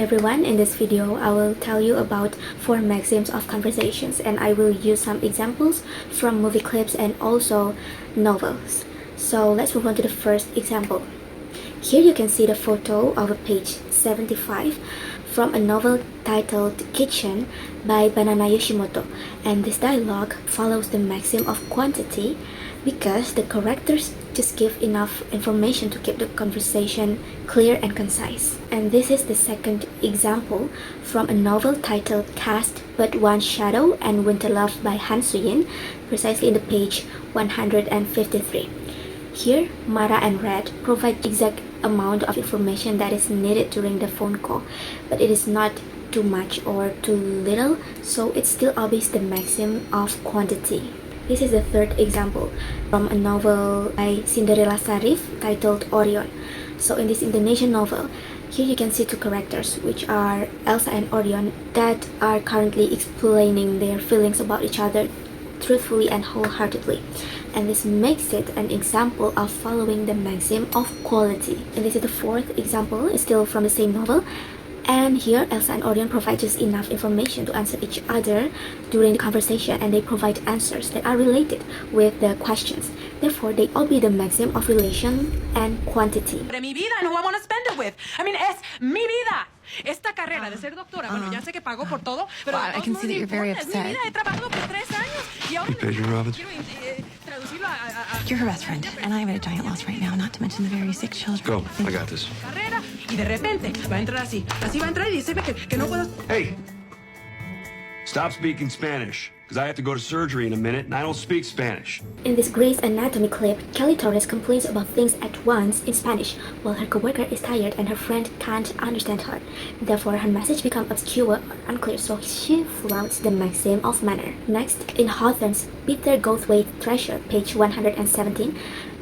everyone, in this video I will tell you about 4 maxims of conversations, and I will use some examples from movie clips and also novels. So let's move on to the first example. Here you can see the photo of a page 75 from a novel titled Kitchen by Banana Yoshimoto, and this dialogue follows the maxim of quantity because the characters just give enough information to keep the conversation clear and concise. And this is the second example from a novel titled Cast But One Shadow and Winter Love by Han Suyin, precisely in the page 153. Here, Mara and Red provide exact amount of information that is needed during the phone call, but it is not too much or too little, so it still obeys the maxim of quantity. This is the third example from a novel by Cinderella Sarif titled Orion. So in this Indonesian novel, here you can see 2 characters, which are Elsa and Orion, that are currently explaining their feelings about each other truthfully and wholeheartedly, and this makes it an example of following the maxim of quality. And this is the fourth example, still from the same novel, and here Elsa and Orion provide just enough information to answer each other during the conversation, and they provide answers that are related with the questions. Therefore, they obey the maxim of relation and quantity. Mi vida, no want to spend it with. I mean, es mi vida. Esta carrera de ser doctora, bueno, ya sé que pago por todo, pero I can see that you're very upset. Mi vida, he trabajado por 3 años y ahora You paid your Robin? traducirlo a You're her best friend, and I'm at a giant loss right now, not to mention the very sick children. Go, I got this. carrera y de repente va a entrar así va a entrar y dice que no puedo. Hey! Stop speaking Spanish, because I have to go to surgery in a minute and I don't speak Spanish. In this Grey's Anatomy clip, Kelly Torres complains about things at once in Spanish, while her coworker is tired and her friend can't understand her. Therefore, her message becomes obscure or unclear, so she flouts the maxim of manner. Next, in Hawthorne's Peter Goldthwait Treasure, page 117,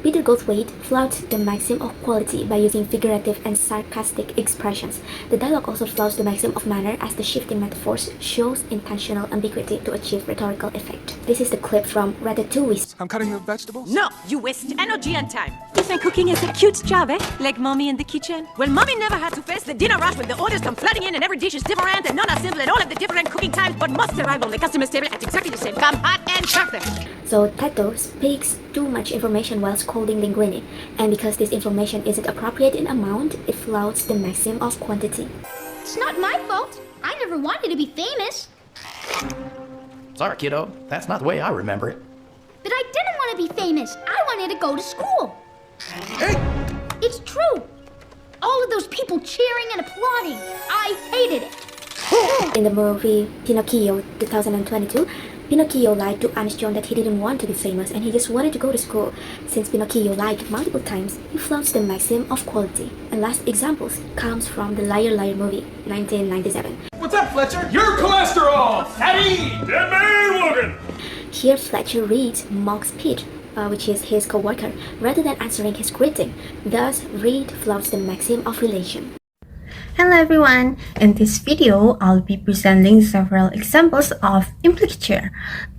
Peter Goldthwait flouts the maxim of quality by using figurative and sarcastic expressions. The dialogue also flouts the maxim of manner, as the shifting metaphors shows intentional ambiguity to achieve rhetorical effect. This is the clip from Ratatouille. I'm cutting the vegetables? No, you waste energy and time. You think cooking is a cute job, eh? Like mommy in the kitchen? Well, mommy never had to face the dinner rush when the orders come flooding in and every dish is different and none are simple and all of the different cooking times, but must arrive on the customer's table at exactly the same time, hot and perfect. So Tato speaks too much information while scolding Linguini, and because this information isn't appropriate in amount, it flouts the maxim of quantity. It's not my fault. I never wanted to be famous. Sorry, kiddo. That's not the way I remember it. But I didn't want to be famous. I wanted to go to school. Hey! It's true. All of those people cheering and applauding. I hated it. In the movie Pinocchio 2022, Pinocchio lied to Ernest John that he didn't want to be famous and he just wanted to go to school. Since Pinocchio lied multiple times, he flouts the maxim of quality. And last examples comes from the Liar Liar movie, 1997. What's up, Fletcher? Your cholesterol! Fatty! Dead man walking! Here Fletcher Reed mocks Pete, which is his co-worker, rather than answering his greeting. Thus, Reed flouts the maxim of relation. Hello everyone! In this video, I'll be presenting several examples of implicature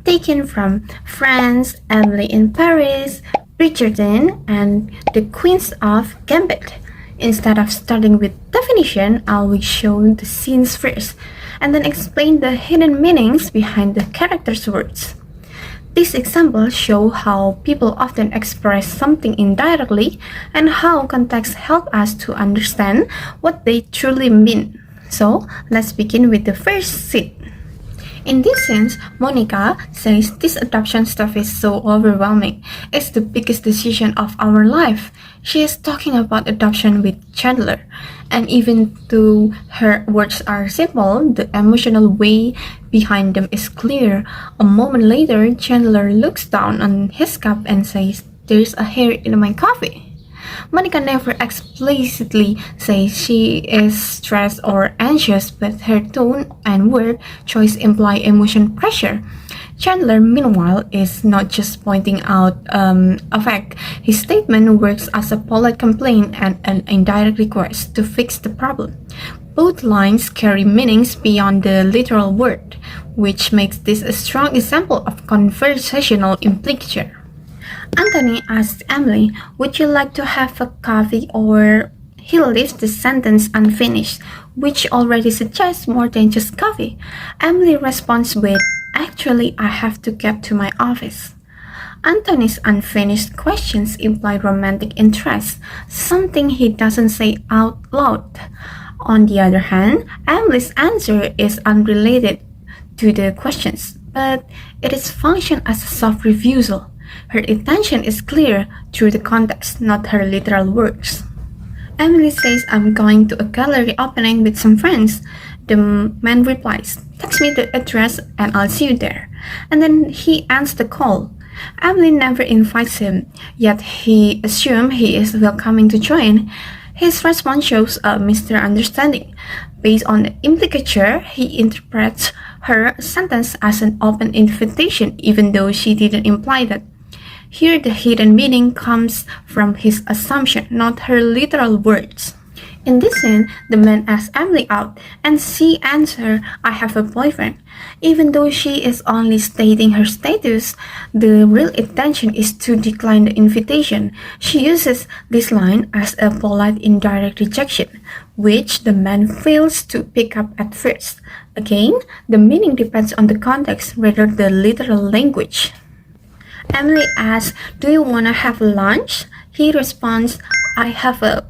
taken from Friends, Emily in Paris, Bridgerton, and The Queens of Gambit. Instead of starting with definition, I will show the scenes first, and then explain the hidden meanings behind the characters' words. These examples show how people often express something indirectly and how context helps us to understand what they truly mean. So, let's begin with the first scene. In this sense, Monica says this adoption stuff is so overwhelming. It's the biggest decision of our life. She is talking about adoption with Chandler. And even though her words are simple, the emotional way behind them is clear. A moment later, Chandler looks down on his cup and says, "There's a hair in my coffee." Monica never explicitly says she is stressed or anxious, but her tone and word choice imply emotion pressure. Chandler, meanwhile, is not just pointing out a fact. His statement works as a polite complaint and an indirect request to fix the problem. Both lines carry meanings beyond the literal word, which makes this a strong example of conversational implicature. Anthony asks Emily, "Would you like to have a coffee or he leaves the sentence unfinished, which already suggests more than just coffee. Emily responds with, "Actually, I have to get to my office." Anthony's unfinished questions imply romantic interest, something he doesn't say out loud. On the other hand, Emily's answer is unrelated to the questions, but it is functioned as a soft refusal. Her intention is clear through the context, not her literal words. Emily says, "I'm going to a gallery opening with some friends." The man replies, "Text me the address and I'll see you there." And then he ends the call. Emily never invites him, yet he assumes he is welcoming to join. His response shows a misunderstanding. Based on the implicature, he interprets her sentence as an open invitation, even though she didn't imply that. Here, the hidden meaning comes from his assumption, not her literal words. In this scene, the man asks Emily out, and she answers, "I have a boyfriend." Even though she is only stating her status, the real intention is to decline the invitation. She uses this line as a polite indirect rejection, which the man fails to pick up at first. Again, the meaning depends on the context rather than the literal language. Emily asks, "Do you want to have lunch?" He responds, "I have a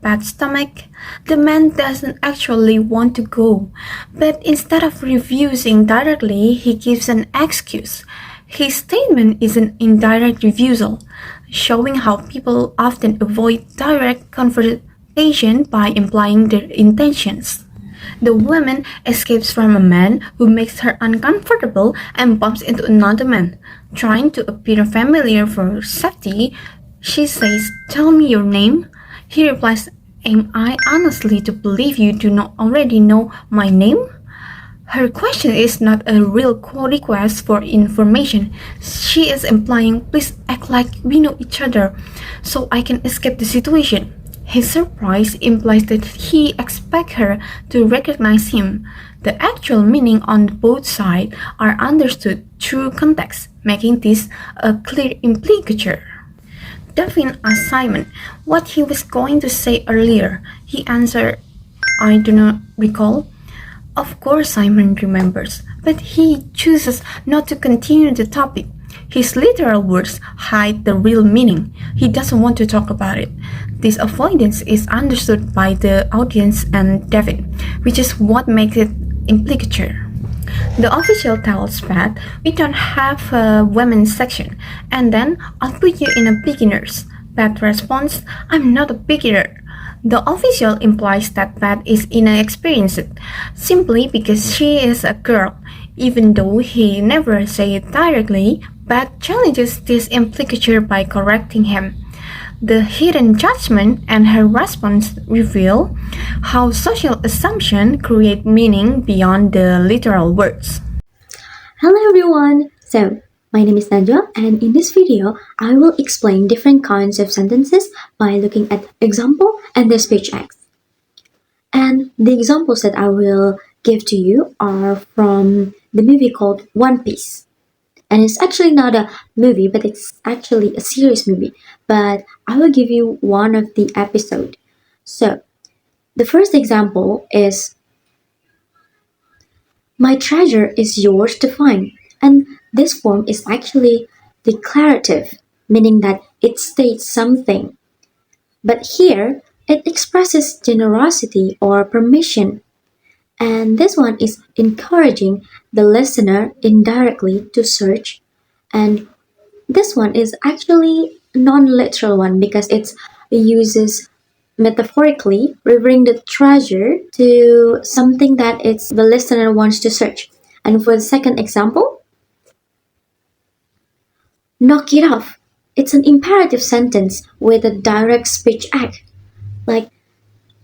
bad stomach." The man doesn't actually want to go, but instead of refusing directly, he gives an excuse. His statement is an indirect refusal, showing how people often avoid direct confrontation by implying their intentions. The woman escapes from a man who makes her uncomfortable and bumps into another man. Trying to appear familiar for safety, she says, "Tell me your name." He replies, "Am I honestly to believe you do not already know my name?" Her question is not a real request for information. She is implying, "Please act like we know each other so I can escape the situation." His surprise implies that he expects her to recognize him. The actual meaning on both sides are understood through context, making this a clear implicature. Devin asked Simon what he was going to say earlier. He answered, "I do not recall." Of course Simon remembers, but he chooses not to continue the topic. His literal words hide the real meaning. He doesn't want to talk about it. This avoidance is understood by the audience and Devin, which is what makes it implicature. The official tells Pat, "We don't have a women's section, and then I'll put you in a beginners." Pat responds, "I'm not a beginner." The official implies that Pat is inexperienced, simply because she is a girl. Even though he never says it directly, Pat challenges this implicature by correcting him. The hidden judgment and her response reveal how social assumptions create meaning beyond the literal words. Hello everyone! So, my name is Najwa, and in this video, I will explain different kinds of sentences by looking at example and their speech acts. And the examples that I will give to you are from the movie called One Piece. And it's actually not a movie, but it's actually a serious movie. But I will give you one of the episode. So, the first example is, "My treasure is yours to find." And this form is actually declarative, meaning that it states something. But here, it expresses generosity or permission. And this one is encouraging the listener indirectly to search. And this one is actually non-literal one because it uses metaphorically referring the treasure to something that the listener wants to search. And for the second example, "Knock it off." It's an imperative sentence with a direct speech act. Like,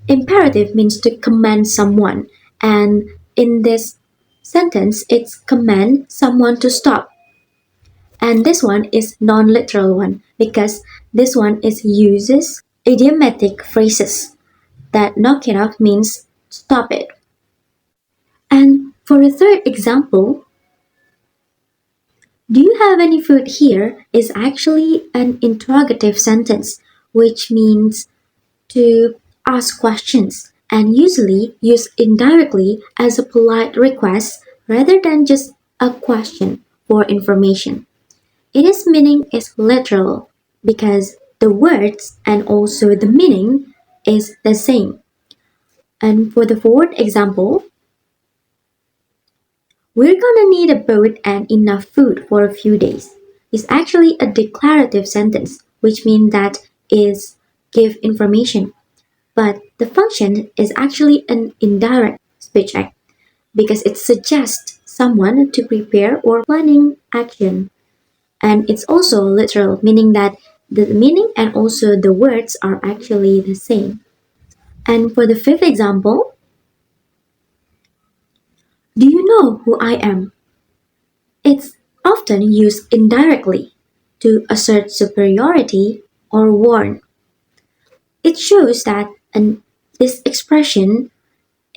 imperative means to command someone, and in this sentence, it's command someone to stop. And this one is non-literal one because this one uses idiomatic phrases that "knock it off" means stop it. And for the third example, "Do you have any food here?" is actually an interrogative sentence, which means to ask questions and usually used indirectly as a polite request rather than just a question for information. Its meaning is literal because the words and also the meaning is the same. And for the fourth example, we're gonna need a boat and enough food for a few days. It's actually a declarative sentence, which means that is give information. But the function is actually an indirect speech act because it suggests someone to prepare or planning action. And it's also literal, meaning that the meaning and also the words are actually the same. And for the fifth example, do you know who I am? It's often used indirectly to assert superiority or warn. It shows that this expression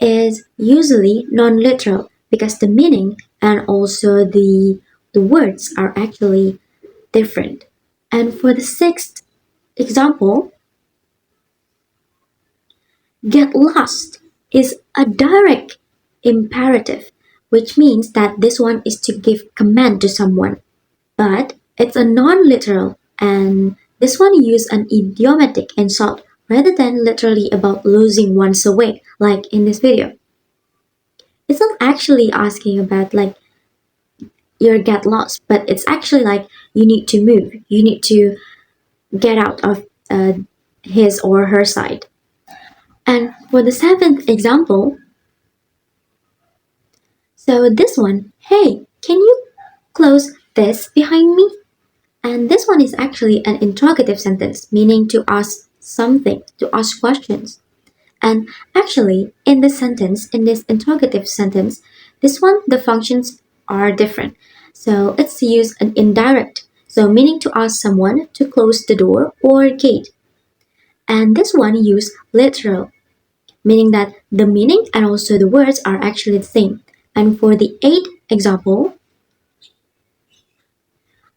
is usually non-literal because the meaning and also the words are actually different. And for the sixth example, get lost is a direct imperative, which means that this one is to give command to someone. But it's a non-literal and this one use an idiomatic insult rather than literally about losing one's way, like in this video. It's not actually asking about like you get lost, but it's actually like you need to move, you need to get out of his or her side. And for the seventh example, so this one, hey, can you close this behind me? And this one is actually an interrogative sentence, meaning to ask something, to ask questions. And actually, in this sentence, in this interrogative sentence, this one, the functions are different. So it's used an indirect, so meaning to ask someone to close the door or gate. And this one use literal, meaning that the meaning and also the words are actually the same. And for the eighth example,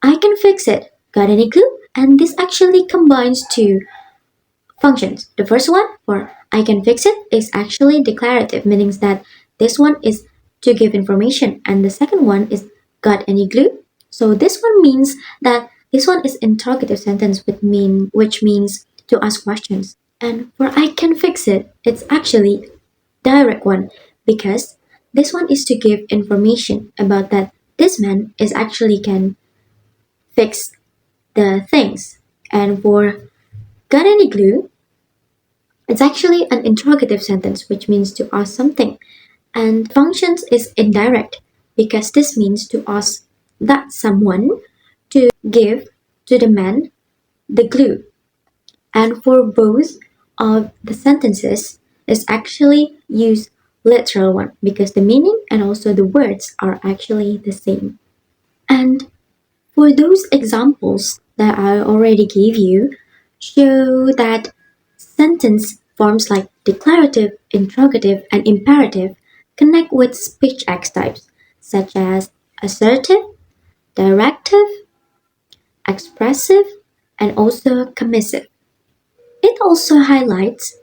I can fix it. Got any clue? And this actually combines two functions. The first one, for I can fix it, is actually declarative, meaning that this one is to give information. And the second one is got any glue? So this one means that this one is interrogative sentence which means to ask questions. And for I can fix it, it's actually direct one because this one is to give information about that this man is actually can fix the things. And for got any glue, it's actually an interrogative sentence which means to ask something. And functions is indirect because this means to ask that someone to give to the man the glue. And for both of the sentences is actually use literal one because the meaning and also the words are actually the same. And for those examples that I already gave you, show that sentence forms like declarative, interrogative, and imperative connect with speech acts types such as assertive, directive, expressive, and also commissive. It also highlights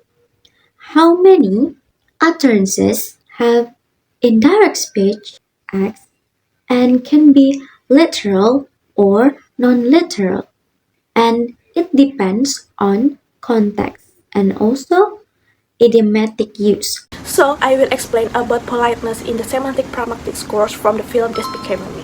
how many utterances have indirect speech acts and can be literal or non-literal, and it depends on context and also idiomatic use. So I will explain about politeness in the Semantics-Pragmatics course from the film This Became Me.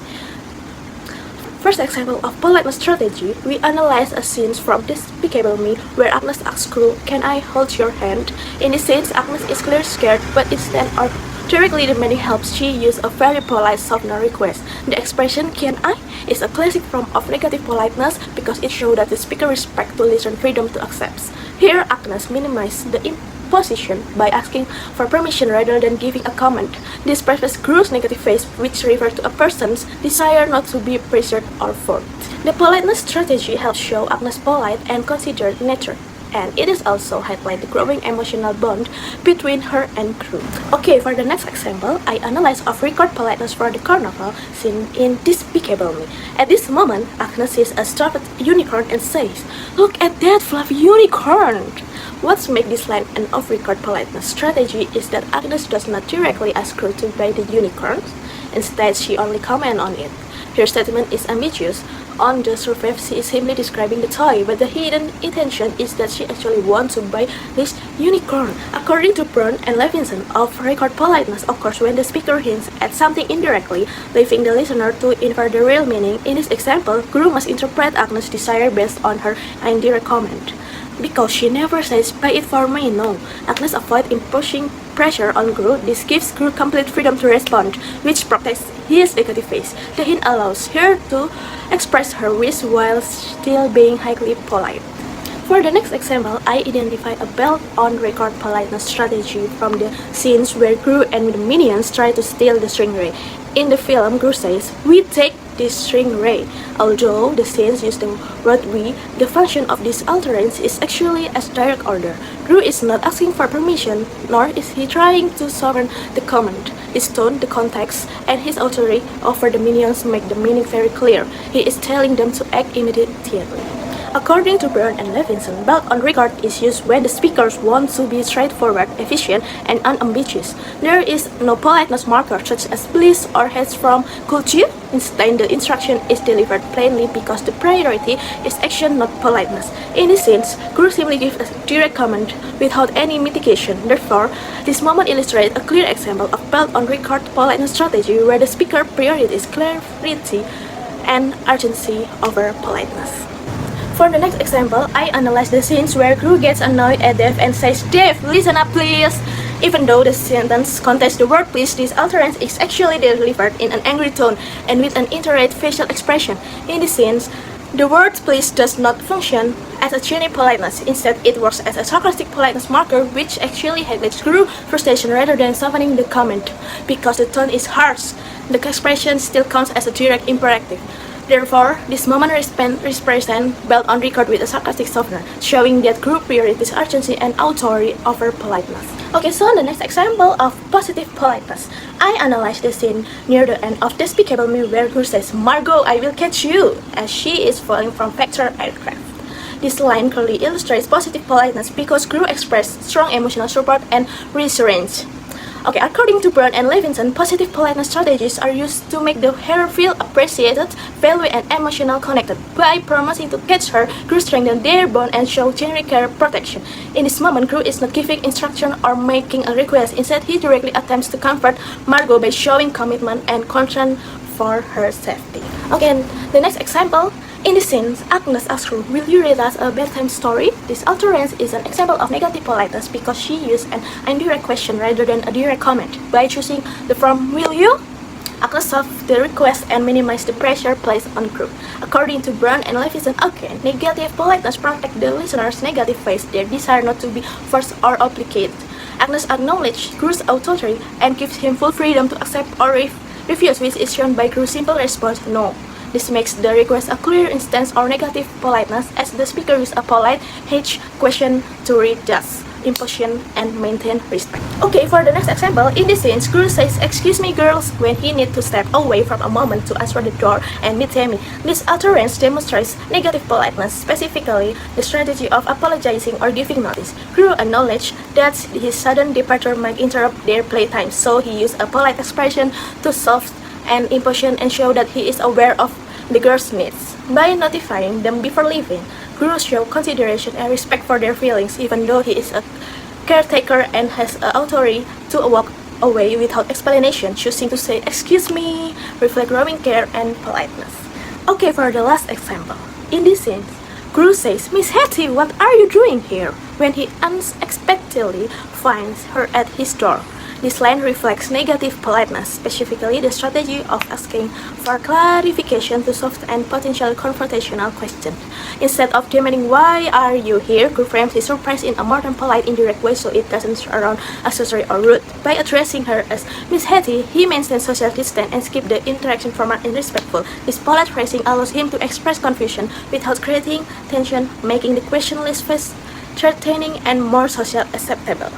First example of politeness strategy, we analyze a scene from This Became Me where Agnes asks crew, "Can I hold your hand?" In this scene, Agnes is clearly scared, but instead of directly demanding help, she used a very polite softener request. The expression "can I" is a classic form of negative politeness because it shows that the speaker respects to listen freedom to accept. Here, Agnes minimizes the imposition by asking for permission rather than giving a command. This expresses Crew's negative face, which refers to a person's desire not to be pressured or forced. The politeness strategy helps show Agnes' polite and considerate nature, and it is also highlight the growing emotional bond between her and Crew. Okay, for the next example, I analyze off-record politeness for the carnival scene in This Became Me. At this moment, Agnes sees a stuffed unicorn and says, "Look at that fluffy unicorn!" What makes this line an off-record politeness strategy is that Agnes does not directly ask Crew to buy the unicorns. Instead, she only comments on it. Her statement is ambiguous. On the surface, she is simply describing the toy, but the hidden intention is that she actually wants to buy this unicorn. According to Brown and Levinson, off-record politeness occurs when the speaker hints at something indirectly, leaving the listener to infer the real meaning. In this example, Crew must interpret Agnes' desire based on her indirect comment. Because she never says, buy it for me, no. Agnes avoids imposing pressure on Crew. This gives Crew complete freedom to respond, which protects his negative face. The hint allows her to express her wish while still being highly polite. For the next example, I identify a belt-on-record politeness strategy from the scenes where Crew and the minions try to steal the string ray. In the film, Crew says, we take this string ray. Although the scenes use the word we, the function of this utterance is actually as direct order. Crew is not asking for permission, nor is he trying to soften the command. His tone, the context, and his authority over the minions make the meaning very clear. He is telling them to act immediately. According to Brown and Levinson, belt on record is used when the speakers want to be straightforward, efficient, and unambiguous. There is no politeness marker such as please or has from, could you? Instead, the instruction is delivered plainly because the priority is action, not politeness. In this sense, Crew simply gives a direct command without any mitigation. Therefore, this moment illustrates a clear example of belt on record politeness strategy where the speaker priority is clarity and urgency over politeness. For the next example, I analyze the scenes where Crew gets annoyed at Dave and says, Dave, listen up please! Even though the sentence contains the word please, this utterance is actually delivered in an angry tone and with an irate facial expression. In this scenes, the word please does not function as a genuine politeness. Instead, it works as a sarcastic politeness marker which actually highlights Crew's frustration rather than softening the comment. Because the tone is harsh, the expression still counts as a direct imperative. Therefore, this moment represents belt on record with a sarcastic softener, showing that Crew prioritizes urgency and authority over politeness. Okay, so the next example of positive politeness. I analyze the scene near the end of Despicable Me where Crew says, Margot, I will catch you, as she is falling from Vector aircraft. This line clearly illustrates positive politeness because Crew expressed strong emotional support and reassurance. Okay, according to Brown and Levinson, positive politeness strategies are used to make the hearer feel appreciated, valued, and emotionally connected. By promising to catch her, Crew strengthens their bond and shows genuine care protection. In this moment, Crew is not giving instruction or making a request. Instead, he directly attempts to comfort Margot by showing commitment and concern for her safety. Okay, the next example. In this scene, Agnes asks Crew, will you read us a bedtime story? This utterance is an example of negative politeness because she used an indirect question rather than a direct comment. By choosing the form will you, Agnes solved the request and minimized the pressure placed on Crew. According to Brown and Levinson, again, negative politeness protects the listener's negative face, their desire not to be forced or obligated. Agnes acknowledges Crew's authority and gives him full freedom to accept or refuse, which is shown by Crew's simple response, no. This makes the request a clear instance of negative politeness as the speaker uses a polite H question to read thus, imposition and maintain respect. Okay, for the next example, in this scene, Crew says, excuse me girls, when he needs to step away from a moment to answer the door and meet Tammy. This utterance demonstrates negative politeness, specifically the strategy of apologizing or giving notice. Crew acknowledged that his sudden departure might interrupt their playtime, so he used a polite expression to solve an imposition and show that he is aware of the girls' needs. By notifying them before leaving, Crew shows consideration and respect for their feelings even though he is a caretaker and has authority to walk away without explanation, choosing to say excuse me, reflect growing care and politeness. Okay, for the last example. In this scene, Crew says, Miss Hattie, what are you doing here? When he unexpectedly finds her at his door. This line reflects negative politeness, specifically the strategy of asking for clarification to solve an potential confrontational question. Instead of demanding why are you here, Crew frames his surprise in a more than polite, indirect way so it doesn't sound accessory or rude. By addressing her as Miss Hattie, he maintains social distance and keeps the interaction formal and respectful. This polite phrasing allows him to express confusion without creating tension, making the question less threatening and more socially acceptable.